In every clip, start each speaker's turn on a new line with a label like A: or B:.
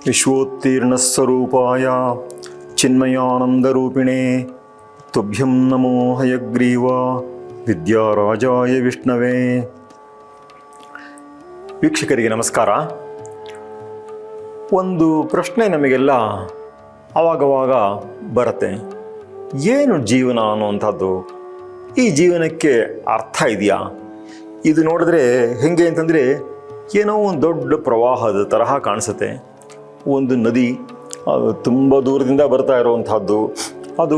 A: ವಿಶ್ವೋತ್ತೀರ್ಣಸ್ವರೂಪಾಯ ಚಿನ್ಮಯಾನಂದರೂಪಿಣೇ ತುಭ್ಯಂ ನಮೋ ಹಯಗ್ರೀವ ವಿದ್ಯಾರಾಜಾಯ ವಿಷ್ಣವೇ. ವೀಕ್ಷಕರಿಗೆ ನಮಸ್ಕಾರ. ಒಂದು ಪ್ರಶ್ನೆ ನಮಗೆಲ್ಲ ಆವಾಗವಾಗ ಬರುತ್ತೆ, ಏನು ಜೀವನ ಅನ್ನುವಂಥದ್ದು? ಈ ಜೀವನಕ್ಕೆ ಅರ್ಥ ಇದೆಯಾ? ಇದು ನೋಡಿದ್ರೆ ಹೇಗೆ ಅಂತಂದರೆ ಏನೋ ಒಂದು ದೊಡ್ಡ ಪ್ರವಾಹದ ತರಹ ಕಾಣಿಸುತ್ತೆ. ಒಂದು ನದಿ ತುಂಬ ದೂರದಿಂದ ಬರ್ತಾ ಇರೋವಂಥದ್ದು, ಅದು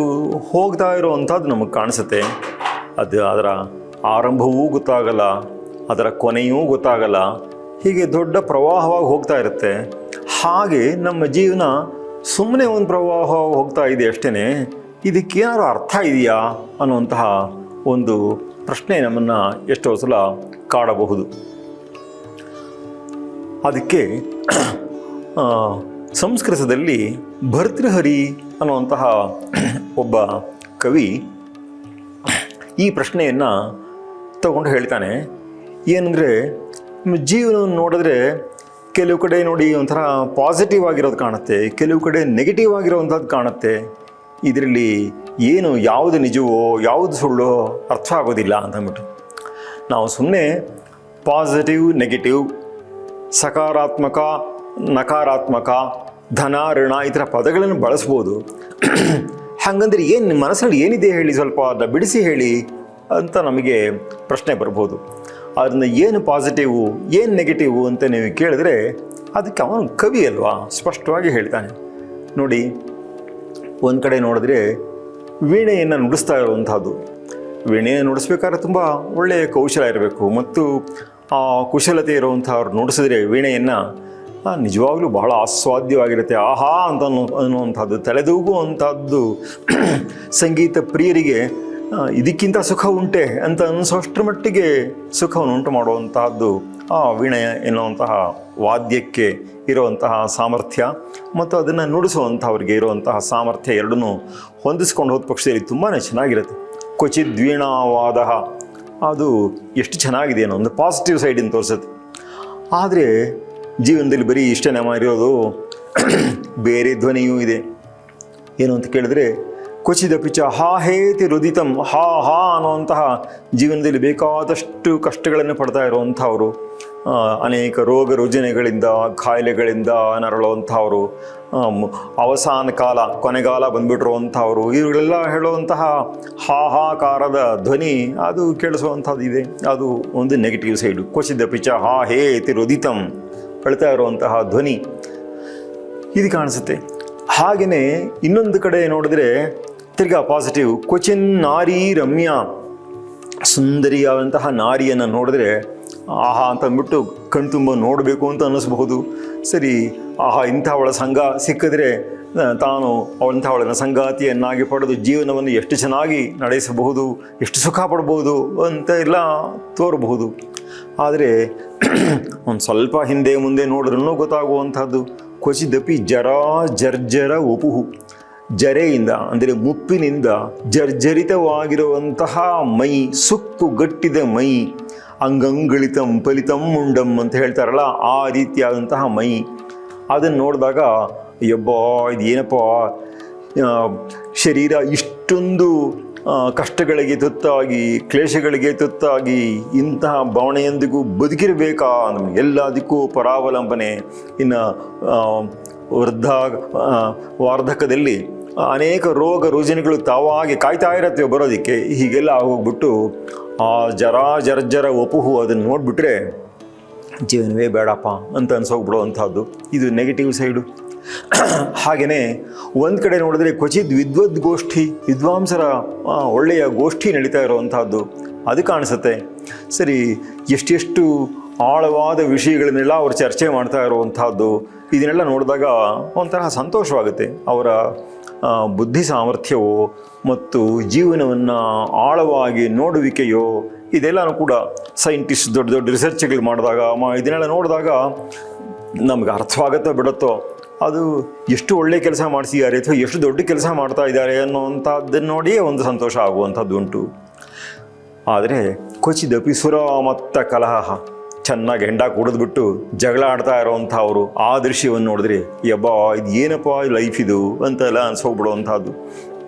A: ಹೋಗ್ತಾ ಇರೋವಂಥದ್ದು ನಮಗೆ ಕಾಣಿಸುತ್ತೆ. ಅದರ ಆರಂಭವೂ ಗೊತ್ತಾಗಲ್ಲ, ಅದರ ಕೊನೆಯೂ ಗೊತ್ತಾಗಲ್ಲ. ಹೀಗೆ ದೊಡ್ಡ ಪ್ರವಾಹವಾಗಿ ಹೋಗ್ತಾ ಇರುತ್ತೆ. ಹಾಗೆ ನಮ್ಮ ಜೀವನ ಸುಮ್ಮನೆ ಒಂದು ಪ್ರವಾಹವಾಗಿ ಹೋಗ್ತಾ ಇದೆ ಅಷ್ಟೇ. ಇದಕ್ಕೇನಾದ್ರು ಅರ್ಥ ಇದೆಯಾ ಅನ್ನುವಂತಹ ಒಂದು ಪ್ರಶ್ನೆ ನಮ್ಮನ್ನು ಎಷ್ಟೋ ಸಲ ಕಾಡಬಹುದು. ಅದಕ್ಕೆ ಸಂಸ್ಕೃತದಲ್ಲಿ ಭರ್ತೃಹರಿ ಅನ್ನುವಂತಹ ಒಬ್ಬ ಕವಿ ಈ ಪ್ರಶ್ನೆಯನ್ನು ತಗೊಂಡು ಹೇಳ್ತಾನೆ. ಏನಂದರೆ, ಜೀವನವನ್ನು ನೋಡಿದ್ರೆ ಕೆಲವು ಕಡೆ ನೋಡಿ ಒಂಥರ ಪಾಸಿಟಿವ್ ಆಗಿರೋದು ಕಾಣುತ್ತೆ, ಕೆಲವು ಕಡೆ ನೆಗೆಟಿವ್ ಆಗಿರೋವಂಥದ್ದು ಕಾಣುತ್ತೆ. ಇದರಲ್ಲಿ ಏನು ಯಾವುದು ನಿಜವೋ ಯಾವುದು ಸುಳ್ಳೋ ಅರ್ಥ ಆಗೋದಿಲ್ಲ ಅಂತಂದ್ಬಿಟ್ಟು ನಾವು ಸುಮ್ಮನೆ ಪಾಸಿಟಿವ್ ನೆಗೆಟಿವ್, ಸಕಾರಾತ್ಮಕ ನಕಾರಾತ್ಮಕ, ಧನ ಋಣ ಈ ಥರ ಪದಗಳನ್ನು ಬಳಸ್ಬೋದು. ಹಾಗಂದ್ರೆ ಏನು ನಿಮ್ಮ ಮನಸ್ಸಲ್ಲಿ ಏನಿದೆ ಹೇಳಿ, ಸ್ವಲ್ಪ ಅದನ್ನ ಬಿಡಿಸಿ ಹೇಳಿ ಅಂತ ನಮಗೆ ಪ್ರಶ್ನೆ ಬರ್ಬೋದು. ಅದನ್ನ ಏನು ಪಾಸಿಟಿವು ಏನು ನೆಗೆಟಿವು ಅಂತ ನೀವು ಕೇಳಿದ್ರೆ ಅದಕ್ಕೆ ಅವನು ಕವಿ ಅಲ್ವಾ, ಸ್ಪಷ್ಟವಾಗಿ ಹೇಳ್ತಾನೆ. ನೋಡಿ, ಒಂದು ಕಡೆ ನೋಡಿದ್ರೆ ವೀಣೆಯನ್ನು ನುಡಿಸ್ತಾ ಇರುವಂಥದ್ದು. ವೀಣೆಯನ್ನು ನುಡಿಸ್ಬೇಕಾದ್ರೆ ತುಂಬ ಒಳ್ಳೆಯ ಕೌಶಲ ಇರಬೇಕು ಮತ್ತು ಆ ಕುಶಲತೆ ಇರುವಂಥವ್ರು ನುಡಿಸಿದ್ರೆ ವೀಣೆಯನ್ನು ನಿಜವಾಗ್ಲೂ ಬಹಳ ಆಸ್ವಾದ್ಯವಾಗಿರುತ್ತೆ. ಆಹಾ ಅಂತ ಅನ್ನುವಂಥದ್ದು, ತಲೆದೂಗುವಂಥದ್ದು. ಸಂಗೀತ ಪ್ರಿಯರಿಗೆ ಇದಕ್ಕಿಂತ ಸುಖ ಉಂಟೆ ಅಂತ ಅನಿಸೋಷ್ಟರ ಮಟ್ಟಿಗೆ ಸುಖವನ್ನು ಉಂಟು ಮಾಡುವಂತಹದ್ದು ಆ ವೀಣೆ ಎನ್ನುವಂತಹ ವಾದ್ಯಕ್ಕೆ ಇರುವಂತಹ ಸಾಮರ್ಥ್ಯ ಮತ್ತು ಅದನ್ನು ನುಡಿಸುವಂಥವ್ರಿಗೆ ಇರುವಂತಹ ಸಾಮರ್ಥ್ಯ ಎರಡನ್ನೂ ಹೊಂದಿಸ್ಕೊಂಡು ಹೋದ ಪಕ್ಷದಲ್ಲಿ ತುಂಬಾ ಚೆನ್ನಾಗಿರುತ್ತೆ. ಕ್ವಚಿತ್ ವೀಣಾವಾದ ಅದು ಎಷ್ಟು ಚೆನ್ನಾಗಿದೆ ಅನ್ನೋ ಒಂದು ಪಾಸಿಟಿವ್ ಸೈಡಿಂದ ತೋರಿಸುತ್ತೆ. ಆದರೆ ಜೀವನದಲ್ಲಿ ಬರೀ ಇಷ್ಟನೇ ಮಾಡಿರೋದು, ಬೇರೆ ಧ್ವನಿಯೂ ಇದೆ. ಏನು ಅಂತ ಕೇಳಿದ್ರೆ, ಕ್ವಚಿದಪಿಚ ಹಾ ಹೇತಿ ರುದಿತಂ, ಹಾ ಹಾ ಅನ್ನುವಂತಹ ಜೀವನದಲ್ಲಿ ಬೇಕಾದಷ್ಟು ಕಷ್ಟಗಳನ್ನು ಪಡ್ತಾ ಇರುವಂಥವರು, ಅನೇಕ ರೋಗ ರುಜಿನಗಳಿಂದ ಕಾಯಿಲೆಗಳಿಂದ ನರಳುವಂಥವರು, ಅವಸಾನ ಕಾಲ ಕೊನೆಗಾಲ ಬಂದುಬಿಟ್ಟಿರುವಂಥವರು, ಇವರೆಲ್ಲ ಹೇಳುವಂತಹ ಹಾಹಾಕಾರದ ಧ್ವನಿ ಅದು ಕೇಳಿಸುವಂಥದ್ದು ಇದೆ. ಅದು ಒಂದು ನೆಗೆಟಿವ್ ಸೈಡು. ಕ್ವಚಿದಪಿಚ ಹಾ ಹೇತಿ ರುದಿತಂ ಹೇಳ್ತಾ ಇರುವಂತಹ ಧ್ವನಿ ಇದು ಕಾಣಿಸುತ್ತೆ. ಹಾಗೆಯೇ ಇನ್ನೊಂದು ಕಡೆ ನೋಡಿದ್ರೆ ತಿರ್ಗಾ ಪಾಸಿಟಿವ್. ಕ್ವಚಿನ್ ನಾರಿ ರಮ್ಯ, ಸುಂದರಿಯಾದಂತಹ ನಾರಿಯನ್ನು ನೋಡಿದ್ರೆ ಆಹಾ ಅಂತ ಅಂದ್ಬಿಟ್ಟು ಕಣ್ತುಂಬ ನೋಡಬೇಕು ಅಂತ ಅನ್ನಿಸ್ಬಹುದು. ಸರಿ, ಆಹಾ ಇಂಥವಳ ಸಂಘ ಸಿಕ್ಕಿದ್ರೆ ತಾನು ಅವಳನ್ನ ಸಂಗಾತಿಯನ್ನಾಗಿ ಪಡೆದು ಜೀವನವನ್ನು ಎಷ್ಟು ಚೆನ್ನಾಗಿ ನಡೆಸಬಹುದು, ಎಷ್ಟು ಸುಖ ಪಡ್ಬೋದು ಅಂತ ಎಲ್ಲ ತೋರಬಹುದು. ಆದರೆ ಒಂದು ಸ್ವಲ್ಪ ಹಿಂದೆ ಮುಂದೆ ನೋಡಿದ್ರೂ ಗೊತ್ತಾಗುವಂಥದ್ದು ಕ್ವಚಿದಪಿ ಜರಾ ಜರ್ಜರ ಉಪುಹು, ಜರೆಯಿಂದ ಅಂದರೆ ಮುಪ್ಪಿನಿಂದ ಜರ್ಜರಿತವಾಗಿರುವಂತಹ ಮೈ, ಸುಕ್ಕು ಗಟ್ಟಿದ ಮೈ, ಅಂಗಂಗಳಿತಂ ಫಲಿತಂ ಮುಂಡಂ ಅಂತ ಹೇಳ್ತಾರಲ್ಲ, ಆ ರೀತಿಯಾದಂತಹ ಮೈ. ಅದನ್ನು ನೋಡಿದಾಗ ಯಬ್ಬಾ ಇದು ಏನಪ್ಪ, ಶರೀರ ಇಷ್ಟೊಂದು ಕಷ್ಟಗಳಿಗೆ ತುತ್ತಾಗಿ ಕ್ಲೇಶಗಳಿಗೆ ತುತ್ತಾಗಿ ಇಂತಹ ಭಾವನೆಯೊಂದಿಗೂ ಬದುಕಿರಬೇಕಾ? ಎಲ್ಲದಕ್ಕೂ ಪರಾವಲಂಬನೆ. ಇನ್ನು ವಾರ್ಧಕದಲ್ಲಿ ಅನೇಕ ರೋಗ ರುಜಿನಗಳು ತಾವಾಗಿ ಕಾಯ್ತಾ ಇರತ್ತೆ ಬರೋದಕ್ಕೆ. ಹೀಗೆಲ್ಲ ಆಗೋಗ್ಬಿಟ್ಟು ಆ ಜರ್ಜರ ಒಪುಹು ಅದನ್ನು ನೋಡಿಬಿಟ್ರೆ ಜೀವನವೇ ಬೇಡಪ್ಪ ಅಂತ ಅನ್ಸೋಗ್ಬಿಡುವಂಥದ್ದು. ಇದು ನೆಗೆಟಿವ್ ಸೈಡು. ಹಾಗೆಯೇ ಒಂದು ಕಡೆ ನೋಡಿದ್ರೆ ಕ್ವಚಿತ್ ವಿದ್ವದ್ಗೋಷ್ಠಿ, ವಿದ್ವಾಂಸರ ಒಳ್ಳೆಯ ಗೋಷ್ಠಿ ನಡೀತಾ ಇರುವಂಥದ್ದು ಅದು ಕಾಣಿಸುತ್ತೆ. ಸರಿ, ಎಷ್ಟೆಷ್ಟು ಆಳವಾದ ವಿಷಯಗಳನ್ನೆಲ್ಲ ಅವರು ಚರ್ಚೆ ಮಾಡ್ತಾ ಇರುವಂಥದ್ದು, ಇದನ್ನೆಲ್ಲ ನೋಡಿದಾಗ ಒಂಥರ ಸಂತೋಷವಾಗುತ್ತೆ. ಅವರ ಬುದ್ಧಿ ಸಾಮರ್ಥ್ಯವೋ ಮತ್ತು ಜೀವನವನ್ನು ಆಳವಾಗಿ ನೋಡುವಿಕೆಯೋ ಇದೆಲ್ಲನೂ ಕೂಡ ಸೈಂಟಿಸ್ಟ್ ದೊಡ್ಡ ದೊಡ್ಡ ರಿಸರ್ಚ್ಗಳು ಮಾಡಿದಾಗ ಇದನ್ನೆಲ್ಲ ನೋಡಿದಾಗ ನಮ್ಗೆ ಅರ್ಥವಾಗುತ್ತೋ ಬಿಡುತ್ತೋ, ಅದು ಎಷ್ಟು ಒಳ್ಳೆ ಕೆಲಸ ಮಾಡಿಸಿದ್ದಾರೆ ಅಥವಾ ಎಷ್ಟು ದೊಡ್ಡ ಕೆಲಸ ಮಾಡ್ತಾ ಇದ್ದಾರೆ ಅನ್ನೋವಂಥದ್ದನ್ನು ನೋಡಿಯೇ ಒಂದು ಸಂತೋಷ ಆಗುವಂಥದ್ದು ಉಂಟು. ಆದರೆ ಕ್ವಚಿದಪಿ ಸುರ ಮತ್ತು ಕಲಹ, ಚೆನ್ನಾಗಿ ಹೆಂಡ ಕುಡಿದ್ಬಿಟ್ಟು ಜಗಳ ಆಡ್ತಾ ಇರೋವಂಥವ್ರು ಆ ದೃಶ್ಯವನ್ನು ನೋಡಿದ್ರೆ ಯಬ್ಬಾ ಇದು ಏನಪ್ಪ ಲೈಫ್ ಇದು ಅಂತೆಲ್ಲ ಅನ್ಸೋಗ್ಬಿಡುವಂಥದ್ದು.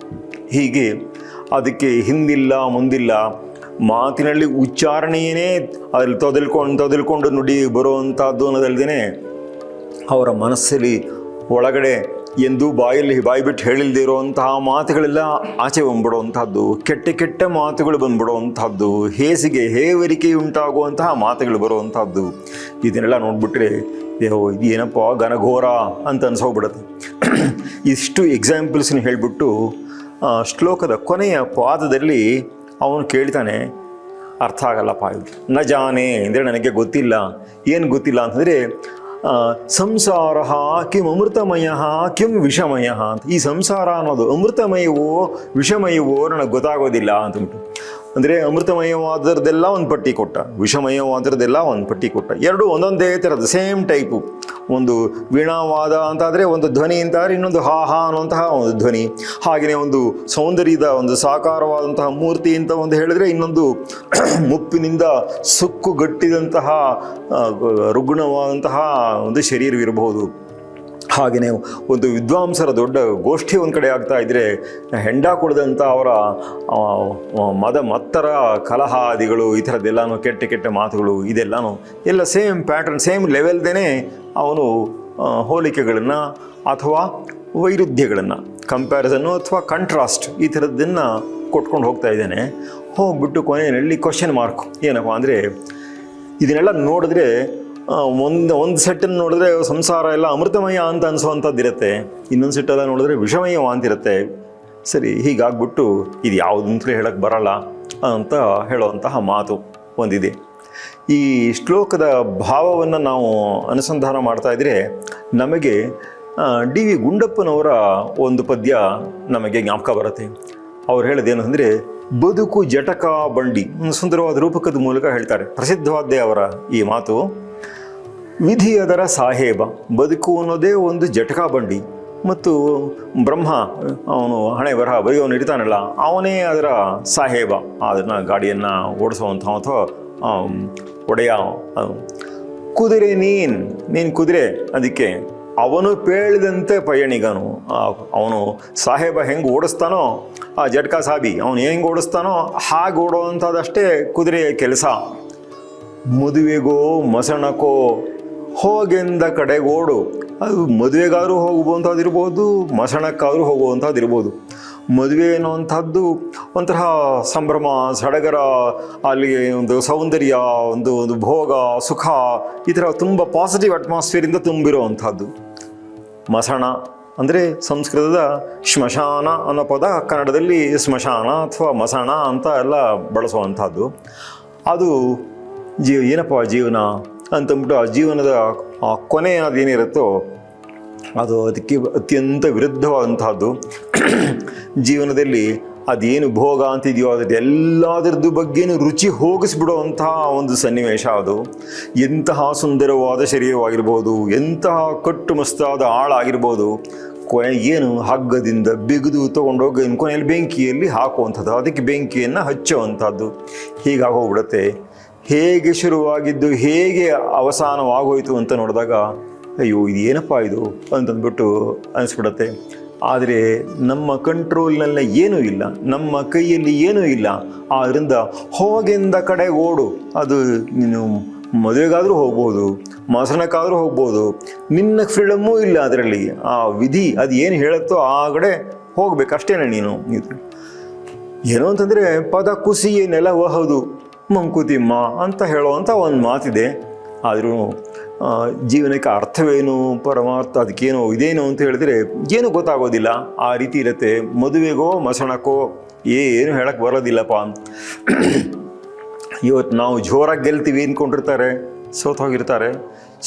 A: ಹೀಗೆ ಅದಕ್ಕೆ ಹಿಂದಿಲ್ಲ ಮುಂದಿಲ್ಲ, ಮಾತಿನಲ್ಲಿ ಉಚ್ಚಾರಣೆಯೇ ಅದ್ರಲ್ಲಿ ತೊದಲ್ಕೊಂಡು ನುಡಿ ಬರುವಂಥದ್ದು ಅನ್ನೋದಲ್ದೇ ಅವರ ಮನಸ್ಸಲ್ಲಿ ಒಳಗಡೆ ಎಂದು ಬಾಯಿ ಬಿಟ್ಟು ಹೇಳಿಲ್ಲದೆ ಇರುವಂತಹ ಮಾತುಗಳೆಲ್ಲ ಆಚೆ ಬಂದ್ಬಿಡುವಂಥದ್ದು, ಕೆಟ್ಟ ಮಾತುಗಳು ಬಂದ್ಬಿಡುವಂಥದ್ದು, ಹೇವರಿಕೆ ಉಂಟಾಗುವಂತಹ ಮಾತುಗಳು ಬರುವಂಥದ್ದು. ಇದನ್ನೆಲ್ಲ ನೋಡಿಬಿಟ್ರೆ ಇದು ಏನಪ್ಪ ಘನಘೋರ ಅಂತ ಅನ್ಸೋಗ್ಬಿಡುತ್ತೆ. ಇಷ್ಟು ಎಕ್ಸಾಂಪಲ್ಸ್ನ ಹೇಳಿಬಿಟ್ಟು ಶ್ಲೋಕದ ಕೊನೆಯ ಪಾದದಲ್ಲಿ ಅವನು ಕೇಳ್ತಾನೆ, ಅರ್ಥ ಆಗಲ್ಲಪ್ಪ ಇದು, ನ ಜಾನೆ ಅಂದರೆ ನನಗೆ ಗೊತ್ತಿಲ್ಲ. ಏನು ಗೊತ್ತಿಲ್ಲ ಅಂತಂದರೆ ಸಂಸಾರ ಕಿಂ ಅಮೃತಮಯ ಕಿಂ ವಿಷಮಯ ಅಂತ. ಈ ಸಂಸಾರ ಅನ್ನೋದು ಅಮೃತಮಯವೋ ವಿಷಮಯವೋ ನನಗೆ ಗೊತ್ತಾಗೋದಿಲ್ಲ ಅಂತಂದ್ಬಿಟ್ಟು. ಅಂದರೆ ಅಮೃತಮಯವಾದರದೆಲ್ಲ ಒಂದು ಪಟ್ಟಿ ಕೊಟ್ಟ, ವಿಷಮಯವಾದರದೆಲ್ಲ ಒಂದು ಪಟ್ಟಿ ಕೊಟ್ಟ. ಎರಡೂ ಒಂದೊಂದೇ ಥರದ್ದು, ಸೇಮ್ ಟೈಪು. ಒಂದು ವೀಣಾವಾದ ಅಂತಾದರೆ ಒಂದು ಧ್ವನಿ ಅಂತಾದರೆ ಇನ್ನೊಂದು ಹಾ ಹಾ ಅನ್ನುವಂತಹ ಒಂದು ಧ್ವನಿ. ಹಾಗೆಯೇ ಒಂದು ಸೌಂದರ್ಯದ ಒಂದು ಸಾಕಾರವಾದಂತಹ ಮೂರ್ತಿ ಅಂತ ಒಂದು ಹೇಳಿದ್ರೆ, ಇನ್ನೊಂದು ಮುಪ್ಪಿನಿಂದ ಸುಕ್ಕುಗಟ್ಟಿದಂತಹ ರುಗ್ಣವಾದಂತಹ ಒಂದು ಶರೀರವಿರಬಹುದು. ಹಾಗೆಯೇ ಒಂದು ವಿದ್ವಾಂಸರ ದೊಡ್ಡ ಗೋಷ್ಠಿ ಒಂದು ಕಡೆ ಆಗ್ತಾ ಇದ್ದರೆ ಹೆಂಡ ಕುಡಿದಂಥ ಅವರ ಮತ್ತರ ಕಲಹಾದಿಗಳು, ಈ ಥರದ್ದೆಲ್ಲನೂ ಕೆಟ್ಟ ಮಾತುಗಳು, ಇದೆಲ್ಲನೂ ಎಲ್ಲ ಸೇಮ್ ಪ್ಯಾಟರ್ನ್, ಸೇಮ್ ಲೆವೆಲ್ದೇ ಅವನು ಹೋಲಿಕೆಗಳನ್ನು ಅಥವಾ ವೈರುಧ್ಯಗಳನ್ನು, ಕಂಪ್ಯಾರಿಸನ್ನು ಅಥವಾ ಕಾಂಟ್ರಾಸ್ಟ್ ಈ ಥರದ್ದನ್ನು ಕೊಟ್ಕೊಂಡು ಹೋಗ್ತಾ ಇದ್ದೇನೆ. ಹೋಗ್ಬಿಟ್ಟು ಕೊನೆಯಲ್ಲಿ ಕ್ವಶನ್ ಮಾರ್ಕ್ ಏನಪ್ಪ ಅಂದರೆ, ಇದನ್ನೆಲ್ಲ ನೋಡಿದ್ರೆ ಒಂದು ಸೆಟ್ಟನ್ನು ನೋಡಿದ್ರೆ ಸಂಸಾರ ಎಲ್ಲ ಅಮೃತಮಯ ಅಂತ ಅನಿಸುವಂಥದ್ದಿರುತ್ತೆ, ಇನ್ನೊಂದು ಸೆಟ್ಟೆಲ್ಲ ನೋಡಿದ್ರೆ ವಿಷಮಯ ಅಂತಿರುತ್ತೆ. ಸರಿ, ಹೀಗಾಗ್ಬಿಟ್ಟು ಇದು ಯಾವುದಂತಲೇ ಹೇಳಕ್ಕೆ ಬರಲ್ಲ ಅಂತ ಹೇಳುವಂತಹ ಮಾತು ಒಂದಿದೆ. ಈ ಶ್ಲೋಕದ ಭಾವವನ್ನು ನಾವು ಅನುಸಂಧಾನ ಮಾಡ್ತಾ ಇದ್ದರೆ ನಮಗೆ ಡಿ ವಿ ಗುಂಡಪ್ಪನವರ ಒಂದು ಪದ್ಯ ನಮಗೆ ಜ್ಞಾಪಕ ಬರುತ್ತೆ. ಅವ್ರು ಹೇಳೋದೇನೆಂದರೆ, ಬದುಕು ಜಟಕ ಬಂಡಿ, ಒಂದು ಸುಂದರವಾದ ರೂಪಕದ ಮೂಲಕ ಹೇಳ್ತಾರೆ. ಪ್ರಸಿದ್ಧವಾದ್ದೇ ಅವರ ಈ ಮಾತು. ವಿಧಿ ಅದರ ಸಾಹೇಬ, ಬದುಕು ಅನ್ನೋದೇ ಒಂದು ಜಟಕ ಬಂಡಿ, ಮತ್ತು ಬ್ರಹ್ಮ ಅವನು ಹಣೆ ಬರಹ ಬರೆಯೋನು ಇರ್ತಾನಲ್ಲ, ಅವನೇ ಅದರ ಸಾಹೇಬ, ಅದನ್ನು ಗಾಡಿಯನ್ನು ಓಡಿಸುವಂಥ ಅಥವಾ ಒಡೆಯ. ಕುದುರೆ ನೀನು ಕುದುರೆ, ಅದಕ್ಕೆ ಅವನು ಪೇಳಿದಂತೆ ಪಯಣಿಗನು. ಅವನು ಸಾಹೇಬ ಹೆಂಗೆ ಓಡಿಸ್ತಾನೋ, ಆ ಜಟ್ಕಾ ಸಾಬಿ ಅವನು ಹೆಂಗೆ ಓಡಿಸ್ತಾನೋ ಹಾಗೆ ಓಡುವಂಥದ್ದಷ್ಟೇ ಕುದುರೆಯ ಕೆಲಸ. ಮದುವೆಗೋ ಮಸಣಕೋ ಹೋಗೆಂದ ಕಡೆಗೋಡು, ಅದು ಮದುವೆಗಾದರೂ ಹೋಗುವಂಥದ್ದಿರ್ಬೋದು, ಮಸಣಕ್ಕಾದರೂ ಹೋಗುವಂಥದ್ದಿರ್ಬೋದು. ಮದುವೆ ಅನ್ನುವಂಥದ್ದು ಒಂಥರ ಸಂಭ್ರಮ, ಸಡಗರ, ಅಲ್ಲಿಗೆ ಒಂದು ಸೌಂದರ್ಯ, ಒಂದು ಭೋಗ, ಸುಖ, ಈ ಥರ ತುಂಬ ಪಾಸಿಟಿವ್ ಅಟ್ಮಾಸ್ಫಿಯರಿಂದ ತುಂಬಿರುವಂಥದ್ದು. ಮಸಣ ಅಂದರೆ ಸಂಸ್ಕೃತದ ಶ್ಮಶಾನ ಅನ್ನೋ ಪದ ಕನ್ನಡದಲ್ಲಿ ಸ್ಮಶಾನ ಅಥವಾ ಮಸಣ ಅಂತ ಎಲ್ಲ ಬಳಸುವಂಥದ್ದು. ಅದು ಏನಪ್ಪ ಜೀವನ ಅಂತಂದ್ಬಿಟ್ಟು ಆ ಜೀವನದ ಕೊನೆ ಅದೇನಿರುತ್ತೋ ಅದು ಅದಕ್ಕೆ ಅತ್ಯಂತ ವಿರುದ್ಧವಾದಂಥದ್ದು. ಜೀವನದಲ್ಲಿ ಅದೇನು ಭೋಗ ಅಂತಿದೆಯೋ ಅದ್ರ ಎಲ್ಲದರದ್ದು ಬಗ್ಗೆನೂ ರುಚಿ ಹೋಗಿಸ್ಬಿಡುವಂತಹ ಒಂದು ಸನ್ನಿವೇಶ ಅದು. ಎಂತಹ ಸುಂದರವಾದ ಶರೀರವಾಗಿರ್ಬೋದು, ಎಂತಹ ಕಟ್ಟು ಮಸ್ತಾದ ಆಳಾಗಿರ್ಬೋದು, ಏನು ಹಗ್ಗದಿಂದ ಬಿಗಿದು ತೊಗೊಂಡೋಗಿ ಕೊನೆಯಲ್ಲಿ ಬೆಂಕಿಯಲ್ಲಿ ಹಾಕುವಂಥದ್ದು, ಅದಕ್ಕೆ ಬೆಂಕಿಯನ್ನು ಹಚ್ಚುವಂಥದ್ದು. ಹೀಗಾಗೋಗ್ಬಿಡುತ್ತೆ. ಹೇಗೆ ಶುರುವಾಗಿದ್ದು ಹೇಗೆ ಅವಸಾನವಾಗೋಯಿತು ಅಂತ ನೋಡಿದಾಗ ಅಯ್ಯೋ ಇದು ಏನಪ್ಪ ಇದು ಅಂತಂದ್ಬಿಟ್ಟು ಅನಿಸ್ಬಿಡುತ್ತೆ. ಆದರೆ ನಮ್ಮ ಕಂಟ್ರೋಲ್ನೆಲ್ಲ ಏನೂ ಇಲ್ಲ, ನಮ್ಮ ಕೈಯಲ್ಲಿ ಏನೂ ಇಲ್ಲ. ಆದ್ದರಿಂದ ಹೋಗೆಂದ ಕಡೆ ಓಡು. ಅದು ನೀನು ಮದುವೆಗಾದರೂ ಹೋಗ್ಬೋದು, ಮಸಣಕ್ಕಾದರೂ ಹೋಗ್ಬೋದು, ನಿನ್ನ ಫ್ರೀಡಮ್ಮೂ ಇಲ್ಲ ಅದರಲ್ಲಿ. ಆ ವಿಧಿ ಅದು ಏನು ಹೇಳುತ್ತೋ ಆ ಕಡೆ ಹೋಗ್ಬೇಕಷ್ಟೇನೆ ನೀನು. ಇದು ಏನು ಅಂತಂದರೆ ಪದ ಕುಸಿಯೇ ನೆಲವಹದು ಮಂಕುತಿಮ್ಮ ಅಂತ ಹೇಳುವಂಥ ಒಂದು ಮಾತಿದೆ. ಆದರೂ ಜೀವನಕ್ಕೆ ಅರ್ಥವೇನು, ಪರಮಾರ್ಥ ಅದಕ್ಕೇನೋ ಇದೇನು ಅಂತ ಹೇಳಿದ್ರೆ ಏನೂ ಗೊತ್ತಾಗೋದಿಲ್ಲ. ಆ ರೀತಿ ಇರುತ್ತೆ. ಮದುವೆಗೋ ಮಸಣಕ್ಕೋ ಏನು ಹೇಳಕ್ಕೆ ಬರೋದಿಲ್ಲಪ್ಪ. ಇವತ್ತು ನಾವು ಜೋರಾಗಿ ಗೆಲ್ತೀವಿ ಅಂದ್ಕೊಂಡಿರ್ತಾರೆ, ಸೋತೋಗಿರ್ತಾರೆ.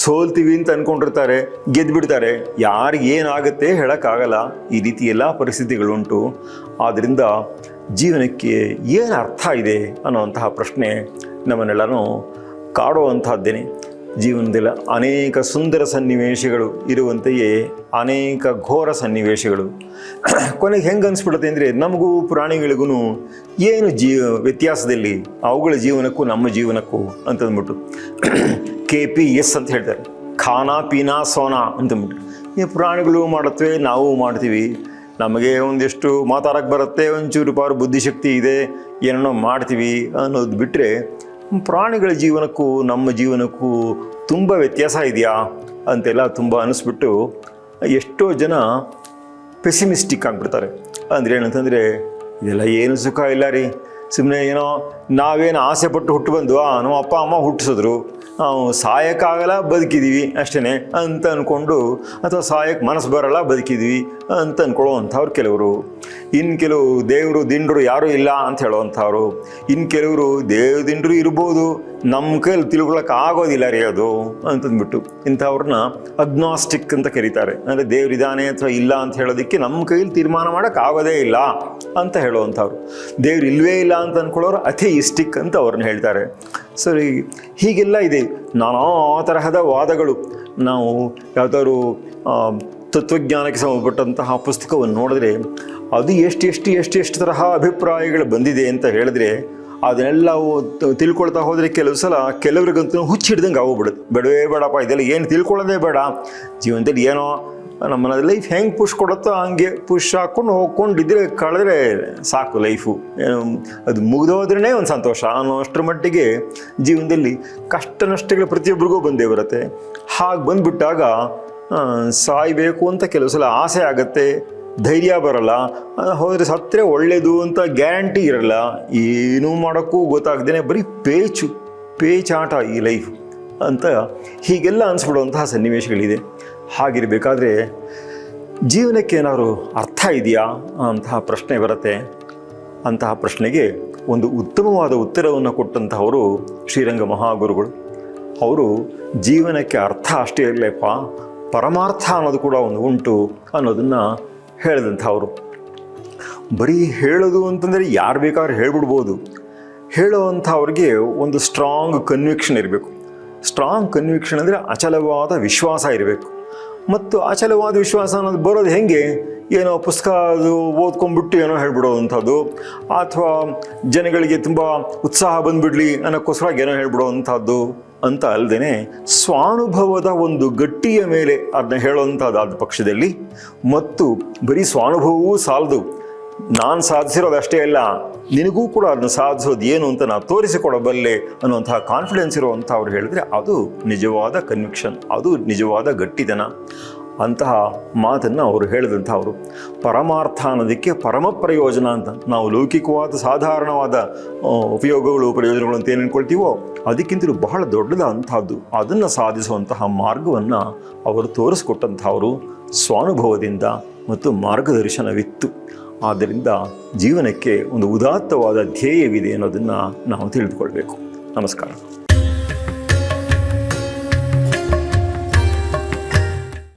A: ಸೋಲ್ತೀವಿ ಅಂತ ಅಂದ್ಕೊಂಡಿರ್ತಾರೆ, ಗೆದ್ದುಬಿಡ್ತಾರೆ. ಯಾರಿಗೆ ಏನಾಗುತ್ತೆ ಹೇಳೋಕ್ಕಾಗಲ್ಲ. ಈ ರೀತಿ ಎಲ್ಲ ಪರಿಸ್ಥಿತಿಗಳುಂಟು. ಆದ್ದರಿಂದ ಜೀವನಕ್ಕೆ ಏನು ಅರ್ಥ ಇದೆ ಅನ್ನೋವಂತಹ ಪ್ರಶ್ನೆ ನಮ್ಮನ್ನೆಲ್ಲನೂ ಕಾಡುವಂಥದ್ದೇನೆ. ಜೀವನದಲ್ಲಿ ಅನೇಕ ಸುಂದರ ಸನ್ನಿವೇಶಗಳು ಇರುವಂತೆಯೇ ಅನೇಕ ಘೋರ ಸನ್ನಿವೇಶಗಳು. ಕೊನೆಗೆ ಹೆಂಗೆ ಅನಿಸ್ಬಿಡುತ್ತೆ ಅಂದರೆ, ನಮಗೂ ಪ್ರಾಣಿಗಳಿಗೂ ಏನು ವ್ಯತ್ಯಾಸದಲ್ಲಿ ಅವುಗಳ ಜೀವನಕ್ಕೂ ನಮ್ಮ ಜೀವನಕ್ಕೂ ಅಂತಂದ್ಬಿಟ್ಟು KPS ಅಂತ ಹೇಳ್ತಾರೆ, ಖಾನಾ ಪೀನಾ ಸೋನಾ ಅಂತಂದ್ಬಿಟ್ಟು. ಈ ಪ್ರಾಣಿಗಳು ಮಾಡುತ್ತವೆ, ನಾವು ಮಾಡ್ತೀವಿ. ನಮಗೆ ಒಂದಿಷ್ಟು ಮಾತಾಡೋಕ್ಕೆ ಬರುತ್ತೆ, ಒಂಚೂರು ಪಾರು ಬುದ್ಧಿಶಕ್ತಿ ಇದೆ, ಏನೋ ಮಾಡ್ತೀವಿ ಅನ್ನೋದು ಬಿಟ್ಟರೆ ಪ್ರಾಣಿಗಳ ಜೀವನಕ್ಕೂ ನಮ್ಮ ಜೀವನಕ್ಕೂ ತುಂಬ ವ್ಯತ್ಯಾಸ ಇದೆಯಾ ಅಂತೆಲ್ಲ ತುಂಬ ಅನಿಸ್ಬಿಟ್ಟು ಎಷ್ಟೋ ಜನ ಪೆಸಿಮಿಸ್ಟಿಕ್ ಆಗಿಬಿಡ್ತಾರೆ. ಅಂದರೆ ಏನಂತಂದರೆ, ಇದೆಲ್ಲ ಏನು ಸುಖ ಇಲ್ಲ ರೀ, ಸುಮ್ಮನೆ ಏನೋ ನಾವೇನು ಆಸೆ ಪಟ್ಟು ಹುಟ್ಟು ಬಂದು ನಮ್ಮ ಅಪ್ಪ ಅಮ್ಮ ಹುಟ್ಟಿಸಿದ್ರು, ನಾವು ಸಾಯಕ್ಕಾಗಲ್ಲ ಬದುಕಿದ್ದೀವಿ ಅಷ್ಟೇ ಅಂತ ಅಂದ್ಕೊಂಡು, ಅಥವಾ ಸಾಯಕ್ಕೆ ಮನಸ್ಸು ಬರಲ್ಲ ಬದುಕಿದ್ವಿ ಅಂತ ಅಂದ್ಕೊಳ್ಳೋವಂಥವ್ರು ಕೆಲವರು. ಇನ್ನು ಕೆಲವು ದೇವರು ದಿಂಡರು ಯಾರೂ ಇಲ್ಲ ಅಂತ ಹೇಳೋವಂಥವ್ರು. ಇನ್ನು ಕೆಲವರು ದಿಂಡರು ಇರ್ಬೋದು, ನಮ್ಮ ಕೈಯಲ್ಲಿ ತಿಳ್ಕೊಳಕ್ಕೆ ಆಗೋದಿಲ್ಲ ರೀ ಅದು ಅಂತಂದ್ಬಿಟ್ಟು ಇಂಥವ್ರನ್ನ ಅಗ್ನಾಸ್ಟಿಕ್ ಅಂತ ಕರೀತಾರೆ. ಅಂದರೆ ದೇವರಿದ್ದಾನೆ ಅಥವಾ ಇಲ್ಲ ಅಂತ ಹೇಳೋದಕ್ಕೆ ನಮ್ಮ ಕೈಯಲ್ಲಿ ತೀರ್ಮಾನ ಮಾಡೋಕ್ಕೆ ಆಗೋದೇ ಇಲ್ಲ ಅಂತ ಹೇಳುವಂಥವ್ರು. ದೇವ್ರು ಇಲ್ಲವೇ ಇಲ್ಲ ಅಂತ ಅಂದ್ಕೊಳ್ಳೋರು ಅಥೆಯಿಸ್ಟಿಕ್ ಅಂತ ಅವ್ರನ್ನ ಹೇಳ್ತಾರೆ. ಸರಿ, ಹೀಗೆಲ್ಲ ಇದೆ ನಾನಾ ತರಹದ ವಾದಗಳು. ನಾವು ಯಾವುದಾದ್ರು ತತ್ವಜ್ಞಾನಕ್ಕೆ ಸಂಬಂಧಪಟ್ಟಂತಹ ಪುಸ್ತಕವನ್ನು ನೋಡಿದ್ರೆ ಅದು ಎಷ್ಟು ತರಹ ಅಭಿಪ್ರಾಯಗಳು ಬಂದಿದೆ ಅಂತ ಹೇಳಿದ್ರೆ, ಅದನ್ನೆಲ್ಲ ತಿಳ್ಕೊಳ್ತಾ ಹೋದರೆ ಕೆಲವು ಸಲ ಕೆಲವ್ರಿಗಂತೂ ಹುಚ್ಚಿಡ್ದಂಗೆ ಆಗೋಗ್ಬಿಡುತ್ತೆ. ಬೇಡವೇ ಬೇಡಪ್ಪ, ಇದೆಲ್ಲ ಏನು ತಿಳ್ಕೊಳ್ಳೋದೇ ಬೇಡ, ಜೀವನದಲ್ಲಿ ಏನೋ ನಮ್ಮ ಲೈಫ್ ಹೆಂಗೆ ಪುಷ್ ಕೊಡುತ್ತೋ ಹಂಗೆ ಪುಷ್ ಹಾಕ್ಕೊಂಡು ಹೋಗ್ಕೊಂಡಿದ್ರೆ ಕಳೆದ್ರೆ ಸಾಕು ಲೈಫು, ಅದು ಮುಗಿದೋದ್ರೇ ಒಂದು ಸಂತೋಷ ಅನ್ನೋ ಅಷ್ಟರ ಮಟ್ಟಿಗೆ ಜೀವನದಲ್ಲಿ ಕಷ್ಟ ನಷ್ಟಗಳು ಪ್ರತಿಯೊಬ್ಬರಿಗೂ ಬಂದೇ ಬರುತ್ತೆ. ಹಾಗೆ ಬಂದುಬಿಟ್ಟಾಗ ಸಾಯಬೇಕು ಅಂತ ಕೆಲವು ಸಲ ಆಸೆ ಆಗುತ್ತೆ, ಧೈರ್ಯ ಬರಲ್ಲ, ಹೋದರೆ ಸತ್ತರೆ ಒಳ್ಳೆಯದು ಅಂತ ಗ್ಯಾರಂಟಿ ಇರಲ್ಲ, ಏನೂ ಮಾಡೋಕ್ಕೂ ಗೊತ್ತಾಗ್ದೇ ಬರೀ ಪೇಚಾಟ ಈ ಲೈಫ್ ಅಂತ ಹೀಗೆಲ್ಲ ಅನಿಸ್ಬಿಡುವಂತಹ ಸನ್ನಿವೇಶಗಳಿದೆ. ಹಾಗಿರಬೇಕಾದ್ರೆ ಜೀವನಕ್ಕೆ ಏನಾದ್ರು ಅರ್ಥ ಇದೆಯಾ ಅಂತಹ ಪ್ರಶ್ನೆ ಬರುತ್ತೆ. ಅಂತಹ ಪ್ರಶ್ನೆಗೆ ಒಂದು ಉತ್ತಮವಾದ ಉತ್ತರವನ್ನು ಕೊಟ್ಟಂತಹವರು ಶ್ರೀರಂಗ ಮಹಾಗುರುಗಳು. ಅವರು ಜೀವನಕ್ಕೆ ಅರ್ಥ ಅಷ್ಟೇ ಇರಲಿಪ್ಪ, ಪರಮಾರ್ಥ ಅನ್ನೋದು ಕೂಡ ಒಂದು ಉಂಟು ಅನ್ನೋದನ್ನು ಹೇಳಿದಂಥವ್ರು. ಬರೀ ಹೇಳೋದು ಅಂತಂದರೆ ಯಾರು ಬೇಕಾದ್ರೂ ಹೇಳ್ಬಿಡ್ಬೋದು. ಹೇಳೋವಂಥವ್ರಿಗೆ ಒಂದು ಸ್ಟ್ರಾಂಗ್ ಕನ್ವಿಕ್ಷನ್ ಇರಬೇಕು. ಸ್ಟ್ರಾಂಗ್ ಕನ್ವಿಕ್ಷನ್ ಅಂದರೆ ಅಚಲವಾದ ವಿಶ್ವಾಸ ಇರಬೇಕು. ಮತ್ತು ಅಚಲವಾದ ವಿಶ್ವಾಸ ಅನ್ನೋದು ಬರೋದು ಹೆಂಗೆ? ಏನೋ ಪುಸ್ತಕ ಅದು ಓದ್ಕೊಂಡ್ಬಿಟ್ಟು ಏನೋ ಹೇಳ್ಬಿಡೋವಂಥದ್ದು, ಅಥವಾ ಜನಗಳಿಗೆ ತುಂಬ ಉತ್ಸಾಹ ಬಂದುಬಿಡಲಿ ಅನ್ನೋಕ್ಕೋಸ್ಕರ ಏನೋ ಹೇಳ್ಬಿಡೋವಂಥದ್ದು ಅಂತ ಅಲ್ಲದೆ ಸ್ವಾನುಭವದ ಒಂದು ಗಟ್ಟಿಯ ಮೇಲೆ ಅದನ್ನ ಹೇಳೋವಂಥದ್ದಾದ ಪಕ್ಷದಲ್ಲಿ, ಮತ್ತು ಬರೀ ಸ್ವಾನುಭವವೂ ಸಾಲದು, ನಾನು ಸಾಧಿಸಿರೋದಷ್ಟೇ ಅಲ್ಲ ನಿನಗೂ ಕೂಡ ಅದನ್ನು ಸಾಧಿಸೋದು ಏನು ಅಂತ ನಾನು ತೋರಿಸಿಕೊಡಬಲ್ಲೆ ಅನ್ನುವಂತಹ ಕಾನ್ಫಿಡೆನ್ಸ್ ಇರುವಂಥವ್ರು ಹೇಳಿದ್ರೆ ಅದು ನಿಜವಾದ ಕನ್ವಿಕ್ಷನ್, ಅದು ನಿಜವಾದ ಗಟ್ಟಿತನ. ಅಂತಹ ಮಾತನ್ನು ಅವರು ಹೇಳಿದಂಥವ್ರು. ಪರಮಾರ್ಥ ಅನ್ನೋದಕ್ಕೆ ಪರಮ ಪ್ರಯೋಜನ ಅಂತ ನಾವು ಲೌಕಿಕವಾದ ಸಾಧಾರಣವಾದ ಉಪಯೋಗಗಳು ಪ್ರಯೋಜನಗಳು ಅಂತ ಏನು ಅಂದ್ಕೊಳ್ತೀವೋ ಅದಕ್ಕಿಂತಲೂ ಬಹಳ ದೊಡ್ಡದಂಥದ್ದು, ಅದನ್ನು ಸಾಧಿಸುವಂತಹ ಮಾರ್ಗವನ್ನು ಅವರು ತೋರಿಸ್ಕೊಟ್ಟಂಥವರು ಸ್ವಾನುಭವದಿಂದ ಮತ್ತು ಮಾರ್ಗದರ್ಶನವಿತ್ತು. ಆದ್ದರಿಂದ ಜೀವನಕ್ಕೆ ಒಂದು ಉದಾತ್ತವಾದ ಧ್ಯೇಯವಿದೆ ಅನ್ನೋದನ್ನು ನಾವು ತಿಳಿದುಕೊಳ್ಬೇಕು. ನಮಸ್ಕಾರ.